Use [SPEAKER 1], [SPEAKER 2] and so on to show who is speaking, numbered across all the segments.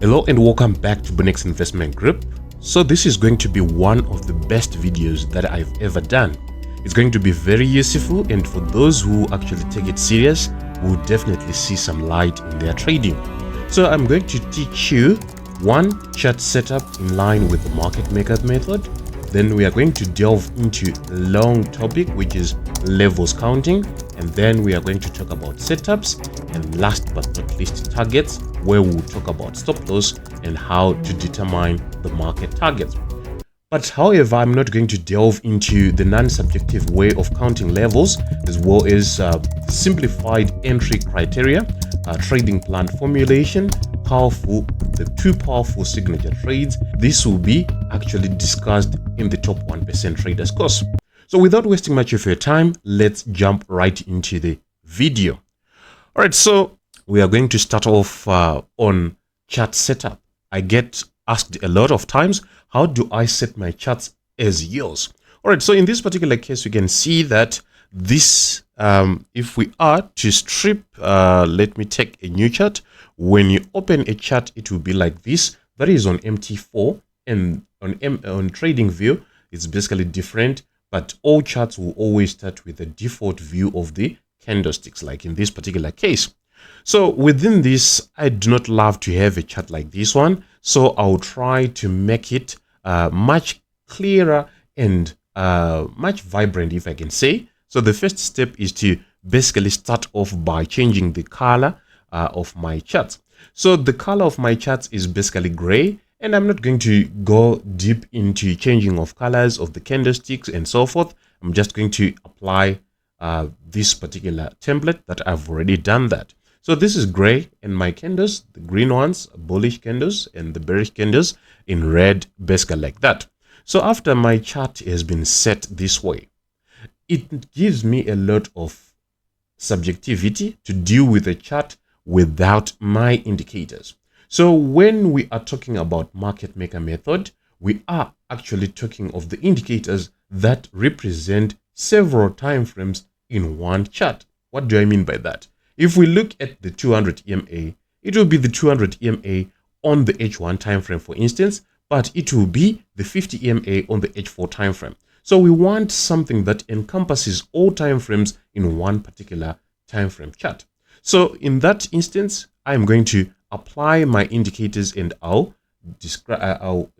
[SPEAKER 1] Hello and welcome back to Bunnex Investment Group. So this is going to be one of the best videos that I've ever done. It's going to be very useful, and for those who actually take it serious, will definitely see some light in their trading. So I'm going to teach you one chart setup in line with the market maker method. Then we are going to delve into a long topic, which is levels counting, and then we are going to talk about setups, and last but not least, targets, where we'll talk about stop loss and how to determine the market targets. But however, I'm not going to delve into the non-subjective way of counting levels, as well as simplified entry criteria, trading plan formulation, the two powerful signature trades. This will be actually discussed in the top 1% traders course. So without wasting much of your time, let's jump right into the video. All right, so we are going to start off on chart setup. I get asked a lot of times, how do I set my charts as yours? All right, so in this particular case, you can see that this, if we are to strip, let me take a new chart. When you open a chart, it will be like this. That is on MT4, and on trading view, it's basically different, but all charts will always start with a default view of the candlesticks, like in this particular case. So within this, I do not love to have a chart like this one, so I'll try to make it much clearer and much vibrant, if I can say. So the first step is to basically start off by changing the color of my charts. So the color of my charts is basically gray, and I'm not going to go deep into changing of colors of the candlesticks and so forth. I'm just going to apply this particular template that I've already done that. So this is gray, and my candles, the green ones, bullish candles, and the bearish candles in red, basically like that. So after my chart has been set this way, it gives me a lot of subjectivity to deal with a chart without my indicators. So when we are talking about market maker method, we are actually talking of the indicators that represent several time frames in one chart. What do I mean by that? If we look at the 200 EMA, it will be the 200 EMA on the H1 time frame, for instance, but it will be the 50 EMA on the H4 time frame. So we want something that encompasses all time frames in one particular time frame chart. So in that instance, I'm going to apply my indicators, and I'll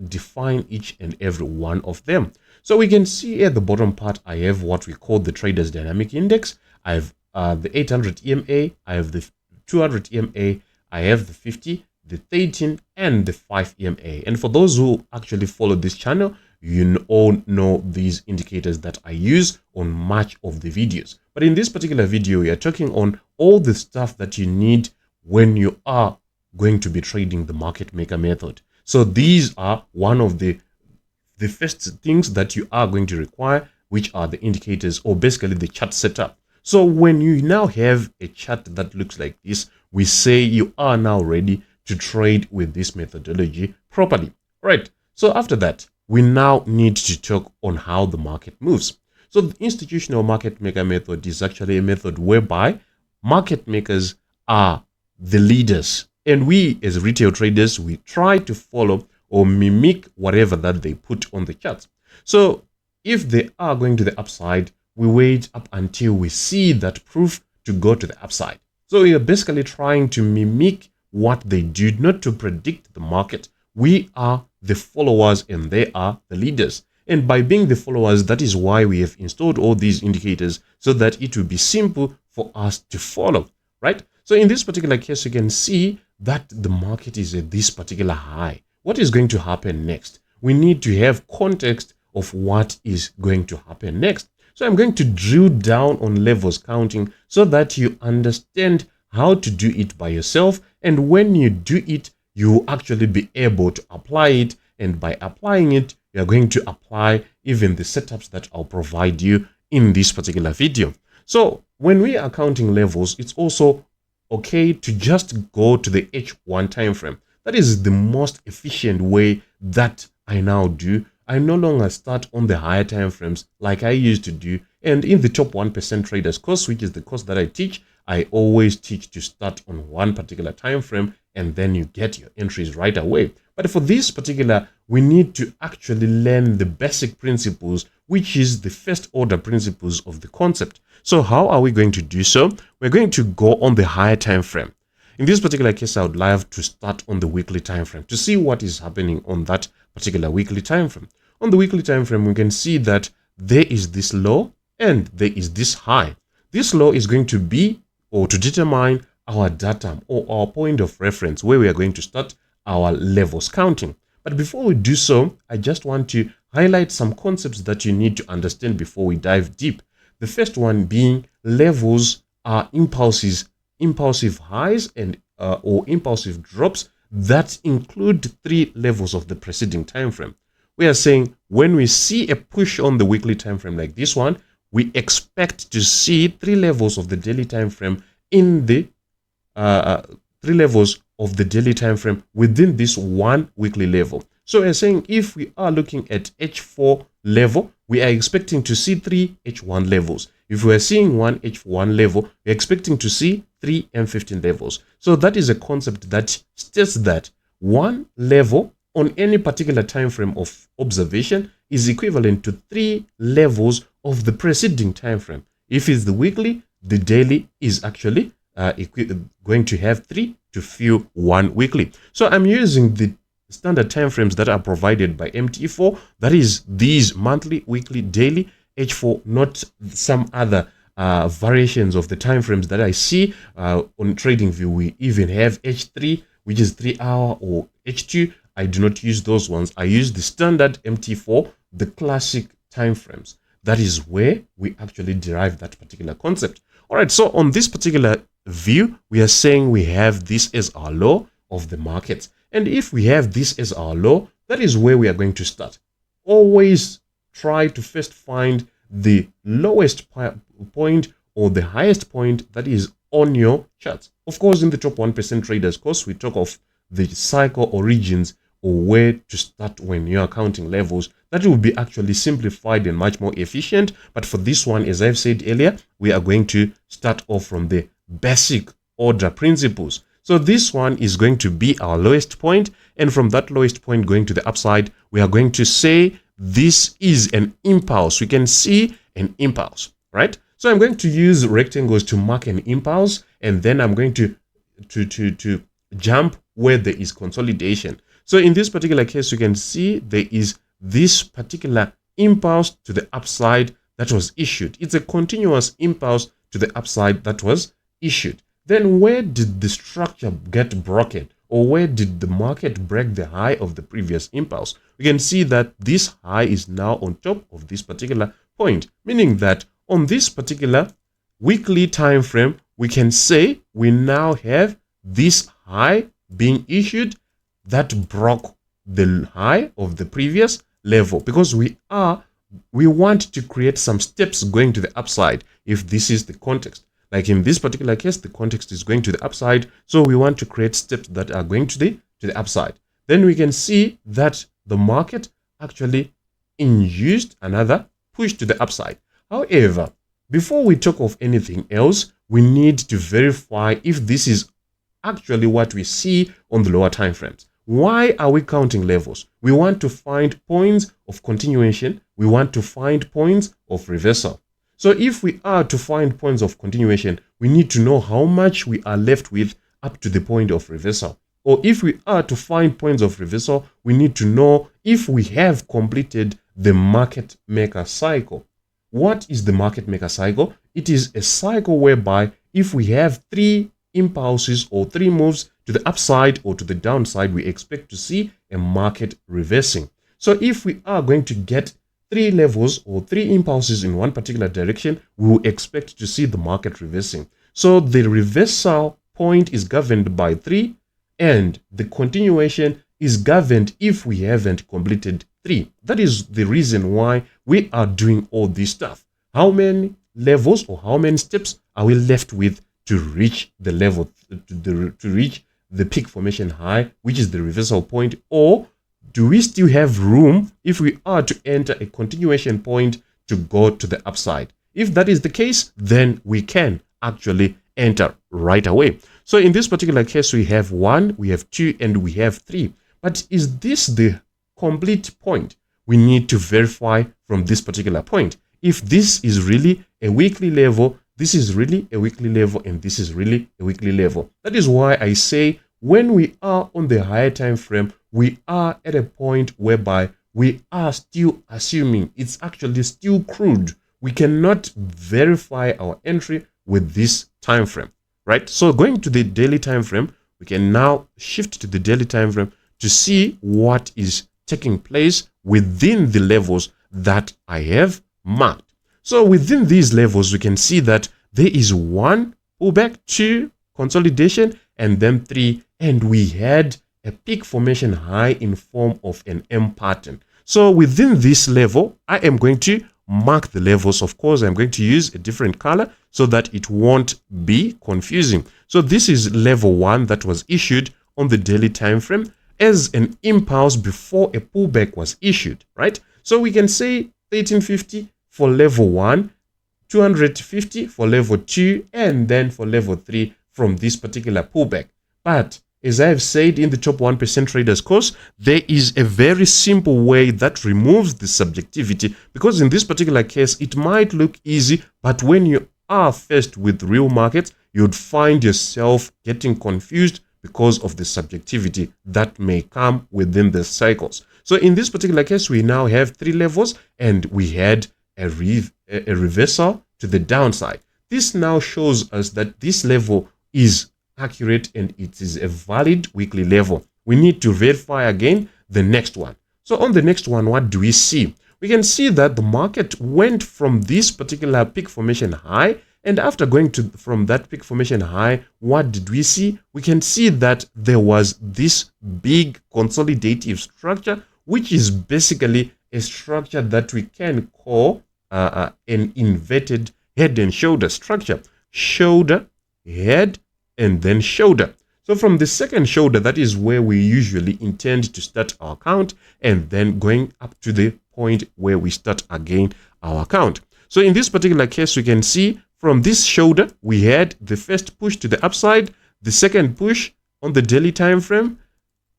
[SPEAKER 1] define each and every one of them. So we can see at the bottom part, I have what we call the Traders Dynamic Index. I have the 800 EMA, I have the 200 EMA, I have the 50, the 13, and the 5 EMA. And for those who actually follow this channel, you all know these indicators that I use on much of the videos. But in this particular video, we are talking on all the stuff that you need when you are going to be trading the market maker method. So these are one of the first things that you are going to require, which are the indicators, or basically the chart setup. So when you now have a chart that looks like this, we say you are now ready to trade with this methodology properly. Right. So after that, we now need to talk on how the market moves. So the institutional market maker method is actually a method whereby market makers are the leaders, and we as retail traders, we try to follow or mimic whatever that they put on the charts. So if they are going to the upside, we wait up until we see that proof to go to the upside. So we are basically trying to mimic what they do, not to predict the market. We are the followers and they are the leaders. And by being the followers, that is why we have installed all these indicators, so that it will be simple for us to follow, right? So in this particular case, you can see that the market is at this particular high. What is going to happen next? We need to have context of what is going to happen next. So I'm going to drill down on levels counting so that you understand how to do it by yourself. And when you do it, you will actually be able to apply it. And by applying it, you are going to apply even the setups that I'll provide you in this particular video. So when we are counting levels, it's also okay to just go to the H1 time frame. That is the most efficient way that I now do. I no longer start on the higher time frames like I used to do. And in the top 1% traders course, which is the course that I teach, I always teach to start on one particular time frame and then you get your entries right away. But for this particular, we need to actually learn the basic principles, which is the first order principles of the concept. So how are we going to do so? We're going to go on the higher time frame. In this particular case, I would like to start on the weekly time frame to see what is happening on that particular weekly time frame. On the weekly time frame, we can see that there is this low and there is this high. This low is going to be or to determine our datum or our point of reference where we are going to start our levels counting. But before we do so, I just want to highlight some concepts that you need to understand before we dive deep. The first one being levels are impulses, impulsive highs and or impulsive drops that include 3 levels of the preceding time frame. We are saying when we see a push on the weekly time frame like this one, we expect to see 3 levels of the daily time frame in the 3 levels of the daily time frame within this one weekly level. So we're saying if we are looking at H4 level, we are expecting to see 3 H1 levels. If we are seeing one H1 level, we're expecting to see 3 M15 levels. So that is a concept that states that one level on any particular time frame of observation is equivalent to 3 levels of the preceding time frame. If it's the weekly, the daily is actually going to have 3 to fill one weekly. So I'm using the standard time frames that are provided by MT4, that is these monthly, weekly, daily, H4, not some other variations of the time frames that I see on TradingView. We even have H3, which is 3 hour, or H2. I do not use those ones. I use the standard MT4, the classic time frames. That is where we actually derive that particular concept. All right, so on this particular view, we are saying we have this as our law of the markets. And if we have this as our law, that is where we are going to start. Always try to first find the lowest point or the highest point that is on your chart. Of course, in the top 1% traders course, we talk of the cycle origins or where to start when you are counting levels. That will be actually simplified and much more efficient. But for this one, as I've said earlier, we are going to start off from the basic order principles. So this one is going to be our lowest point, and from that lowest point going to the upside, we are going to say this is an impulse. We can see an impulse, right? So I'm going to use rectangles to mark an impulse, and then I'm going to jump where there is consolidation. So in this particular case, you can see there is this particular impulse to the upside that was issued. It's a continuous impulse to the upside that was issued. Then where did the structure get broken, or where did the market break the high of the previous impulse? We can see that this high is now on top of this particular point, meaning that on this particular weekly time frame, we can say we now have this high being issued that broke the high of the previous level, because we want to create some steps going to the upside if this is the context. Like in this particular case, the context is going to the upside, so we want to create steps that are going to the upside. Then we can see that the market actually induced another push to the upside. However, before we talk of anything else, we need to verify if this is actually what we see on the lower time frames. Why are we counting levels? We want to find points of continuation. We want to find points of reversal. So if we are to find points of continuation, we need to know how much we are left with up to the point of reversal. Or if we are to find points of reversal, we need to know if we have completed the market maker cycle. What is the market maker cycle? It is a cycle whereby if we have 3 impulses or 3 moves to the upside or to the downside, we expect to see a market reversing. So if we are going to get 3 levels or 3 impulses in one particular direction, we will expect to see the market reversing. So the reversal point is governed by 3, and the continuation is governed if we haven't completed 3. That is the reason why we are doing all this stuff. How many levels or how many steps are we left with to reach the level, to reach the peak formation high, which is the reversal point? Or do we still have room if we are to enter a continuation point to go to the upside? If that is the case, then we can actually enter right away. So in this particular case, we have 1, we have 2, and we have 3. But is this the complete point? We need to verify from this particular point if this is really a weekly level, this is really a weekly level, and this is really a weekly level. That is why I say when we are on the higher time frame, we are at a point whereby we are still assuming it's actually still crude. We cannot verify our entry with this time frame, right? So going to the daily time frame, we can now shift to the daily time frame to see what is taking place within the levels that I have marked. So within these levels, we can see that there is 1 pullback, 2 consolidation, and then 3, and we had a peak formation high in form of an M pattern. So within this level, I am going to mark the levels. Of course, I'm going to use a different color so that it won't be confusing. So this is level 1 that was issued on the daily time frame as an impulse before a pullback was issued, right? So we can say 1350 for level 1, 250 for level 2, and then for level 3 from this particular pullback. But as I've said in the Top 1% Traders course, there is a very simple way that removes the subjectivity, because in this particular case, it might look easy, but when you are faced with real markets, you'd find yourself getting confused because of the subjectivity that may come within the cycles. So in this particular case, we now have 3 levels, and we had a reversal to the downside. This now shows us that this level is accurate and it is a valid weekly level. We need to verify again the next one. So on the next one, what do we see? We can see that the market went from this particular peak formation high, and after going from that peak formation high, what did we see? We can see that there was this big consolidative structure, which is basically a structure that we can call an inverted head and shoulder structure. Shoulder, head, and then shoulder. So from the second shoulder, that is where we usually intend to start our count, and then going up to the point where we start again our count. So in this particular case, we can see from this shoulder, we had the first push to the upside, the second push on the daily time frame,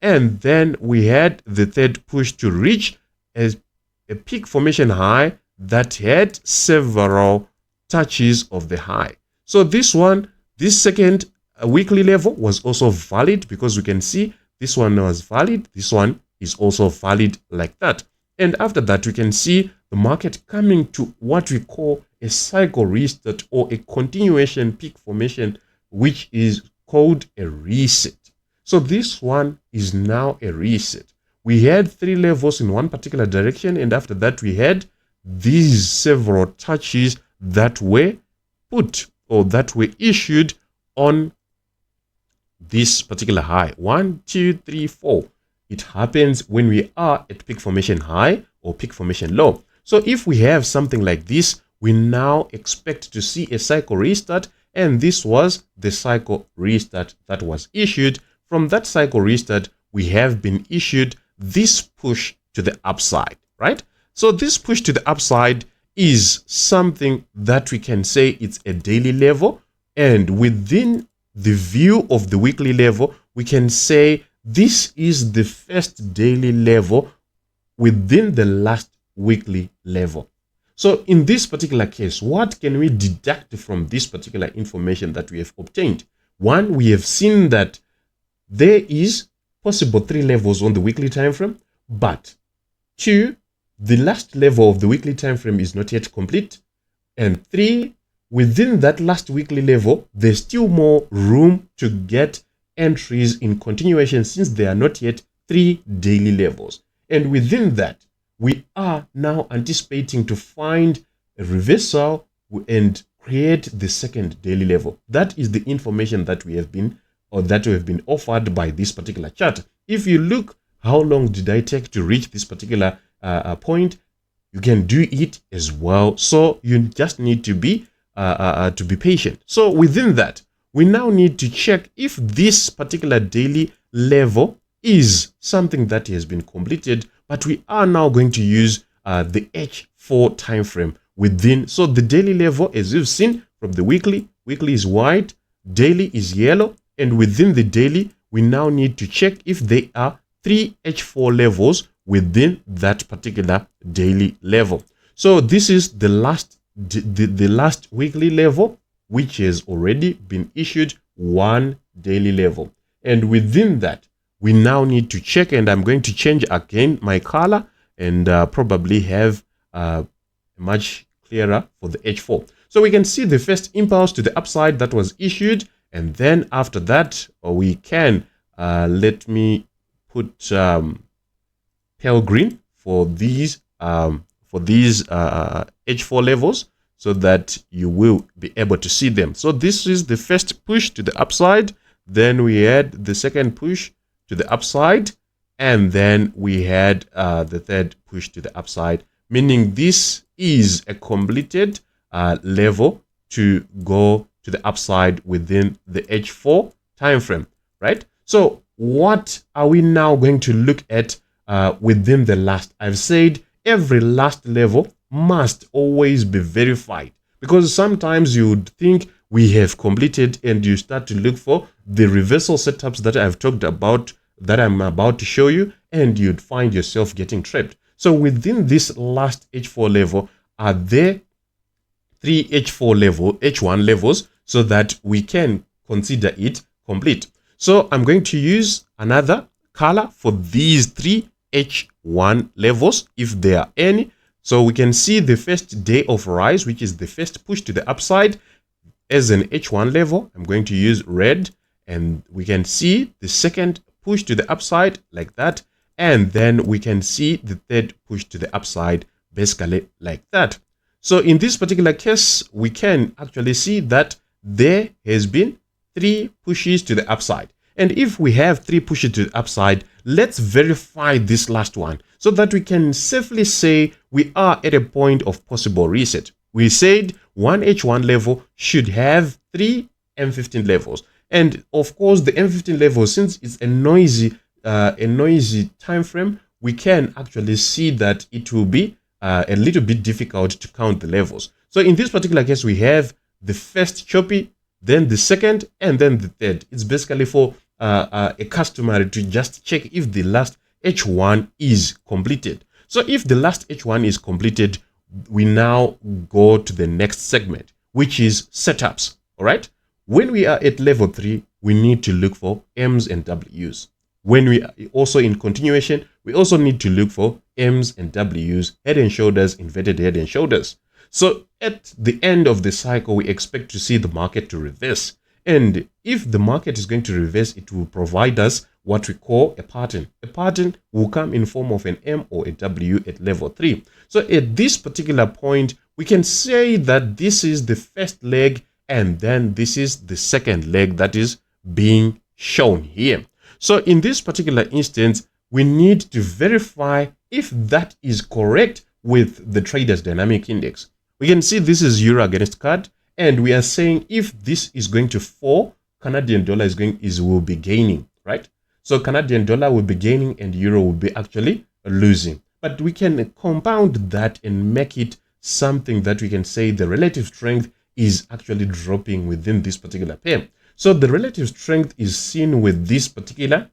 [SPEAKER 1] and then we had the third push to reach a peak formation high that had several touches of the high. So this second weekly level was also valid, because we can see this one was valid, this one is also valid like that. And after that, we can see the market coming to what we call a cycle restart or a continuation peak formation, which is called a reset. So this one is now a reset. We had 3 levels in one particular direction, and after that we had these several touches that were put or that were issued on this particular high. 1, 2, 3, 4. It happens when we are at peak formation high or peak formation low. So if we have something like this, we now expect to see a cycle restart, and this was the cycle restart that was issued. From that cycle restart, we have been issued this push to the upside, right? So this push to the upside is something that we can say it's a daily level, and within the view of the weekly level, we can say this is the first daily level within the last weekly level. So in this particular case, what can we deduct from this particular information that we have obtained? 1, we have seen that there is possible 3 levels on the weekly time frame, but 2, the last level of the weekly time frame is not yet complete, and 3, within that last weekly level, there's still more room to get entries in continuation, since there are not yet 3 daily levels. And within that, we are now anticipating to find a reversal and create the second daily level. That is the information that we have been offered by this particular chart. If you look, how long did I take to reach this particular point? You can do it as well. So you just need to be patient. So within that, we now need to check if this particular daily level is something that has been completed, but we are now going to use the H4 time frame within. So the daily level, as you've seen from the weekly is white, daily is yellow, and within the daily, we now need to check if there are 3 H4 levels within that particular daily level. So this is the last weekly level, which has already been issued, one daily level. And within that, we now need to check, and I'm going to change again my color and probably have much clearer for the H4. So we can see the first impulse to the upside that was issued, and then after that we can let me put pale green for these H4 levels so that you will be able to see them. So this is the first push to the upside, then we had the second push to the upside, and then we had the third push to the upside, meaning this is a completed level to go to the upside within the H4 time frame, right? So what are we now going to look at within the last? I've said every last level must always be verified, because sometimes you would think we have completed and you start to look for the reversal setups that I've talked about, that I'm about to show you, and you'd find yourself getting trapped. So within this last H4 level, are there 3 H1 levels so that we can consider it complete? So I'm going to use another color for these 3 H1 levels, if there are any. So we can see the first day of rise, which is the first push to the upside, as an H1 level. I'm going to use red, and we can see the second push to the upside like that, and then we can see the third push to the upside basically like that. So in this particular case, we can actually see that there has been 3 pushes to the upside. And if we have 3 pushes to the upside, let's verify this last one so that we can safely say we are at a point of possible reset. We said one H1 level should have 3 M15 levels. And of course, the M15 level, since it's a noisy time frame, we can actually see that it will be a little bit difficult to count the levels. So in this particular case, we have the first choppy, then the second, and then the third. It's basically for a customer to just check if the last H1 is completed. So if the last H1 is completed, we now go to the next segment, which is setups. All right. When we are at level 3, we need to look for M's and W's. When we are also in continuation, we also need to look for M's and W's, head and shoulders, inverted head and shoulders. So at the end of the cycle, we expect to see the market to reverse. And if the market is going to reverse, it will provide us what we call a pattern. A pattern will come in form of an M or a W at level 3. So at this particular point, we can say that this is the first leg, and then this is the second leg that is being shown here. So in this particular instance, we need to verify if that is correct with the Traders Dynamic Index. We can see this is euro against CAD, and we are saying if this is going to fall, Canadian dollar will be gaining, right? So Canadian dollar will be gaining and euro will be actually losing. But we can compound that and make it something that we can say the relative strength is actually dropping within this particular pair. So the relative strength is seen with this particular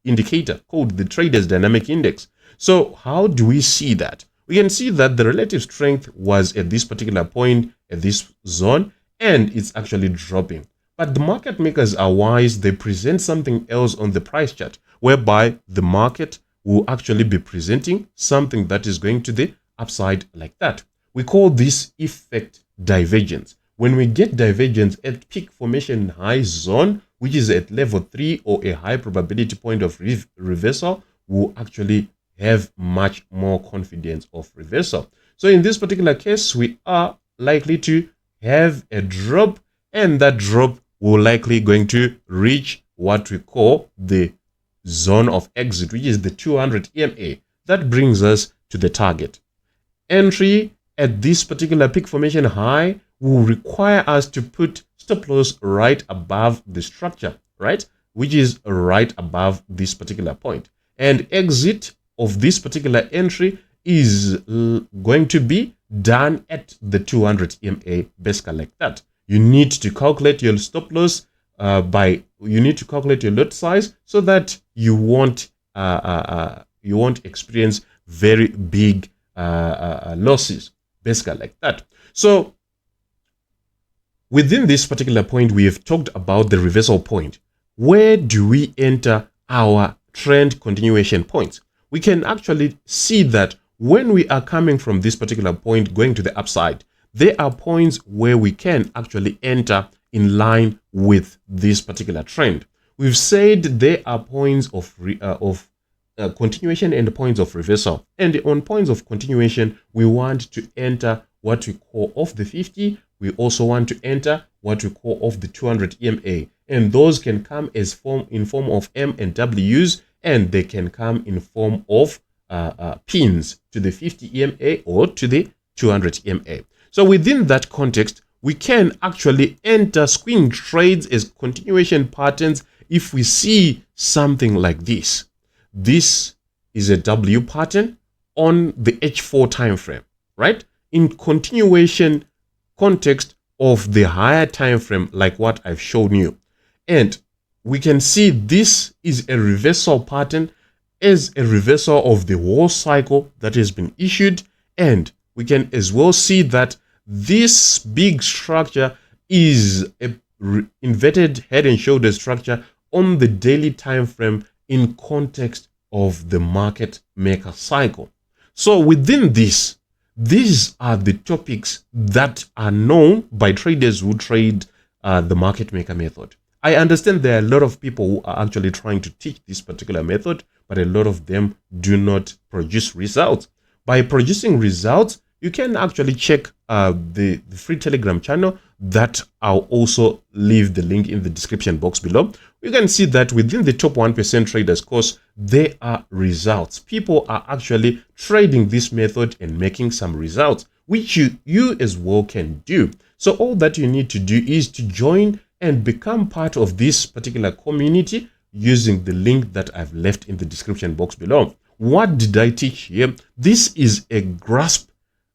[SPEAKER 1] indicator called the Traders Dynamic Index. So how do we see that? We can see that the relative strength was at this particular point, at this zone, and it's actually dropping. But the market makers are wise. They present something else on the price chart, whereby the market will actually be presenting something that is going to the upside like that. We call this effect divergence. When we get divergence at peak formation high zone, which is at level 3 or a high probability point of reversal, we'll actually have much more confidence of reversal. So in this particular case, we are likely to have a drop, and that drop will likely going to reach what we call the zone of exit, which is the 200 EMA. That brings us to the target. Entry at this particular peak formation high will require us to put stop loss right above the structure, right? Which is right above this particular point. And exit of this particular entry is going to be done at the 200 EMA, basically like that. You need to calculate your stop loss you need to calculate your lot size so that you won't experience very big losses, basically like that. So within this particular point, we have talked about the reversal point. Where do we enter our trend continuation points? We can actually see that when we are coming from this particular point going to the upside, there are points where we can actually enter in line with this particular trend. We've said there are points of continuation and points of reversal. And on points of continuation, we want to enter what we call off the 50. We also want to enter what we call off the 200 EMA. And those can come as in form of M and Ws, and they can come in form of pins to the 50 EMA or to the 200 EMA. So within that context, we can actually enter swing trades as continuation patterns if we see something like this. This is a W pattern on the H4 time frame, right? In continuation context of the higher time frame, like what I've shown you. And we can see this is a reversal pattern as a reversal of the whole cycle that has been issued. And we can as well see that this big structure is a inverted head and shoulder structure on the daily time frame in context of the market maker cycle. So within this, these are the topics that are known by traders who trade the market maker method. I understand there are a lot of people who are actually trying to teach this particular method, but a lot of them do not produce results. By producing results, you can actually check the free Telegram channel that I'll also leave the link in the description box below. You can see that within the top 1% traders course, there are results. People are actually trading this method and making some results, which you as well can do. So all that you need to do is to join and become part of this particular community using the link that I've left in the description box below. What did I teach here? This is a grasp.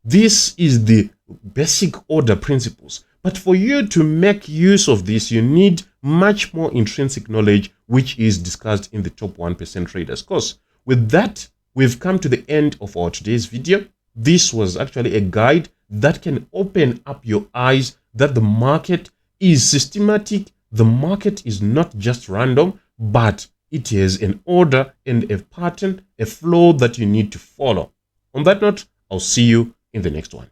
[SPEAKER 1] This is the basic order principles. But for you to make use of this, you need much more intrinsic knowledge, which is discussed in the top 1% traders course. With that, we've come to the end of our today's video. This was actually a guide that can open up your eyes that the market is systematic. The market is not just random, but it has an order and a pattern, a flow that you need to follow. On that note, I'll see you in the next one.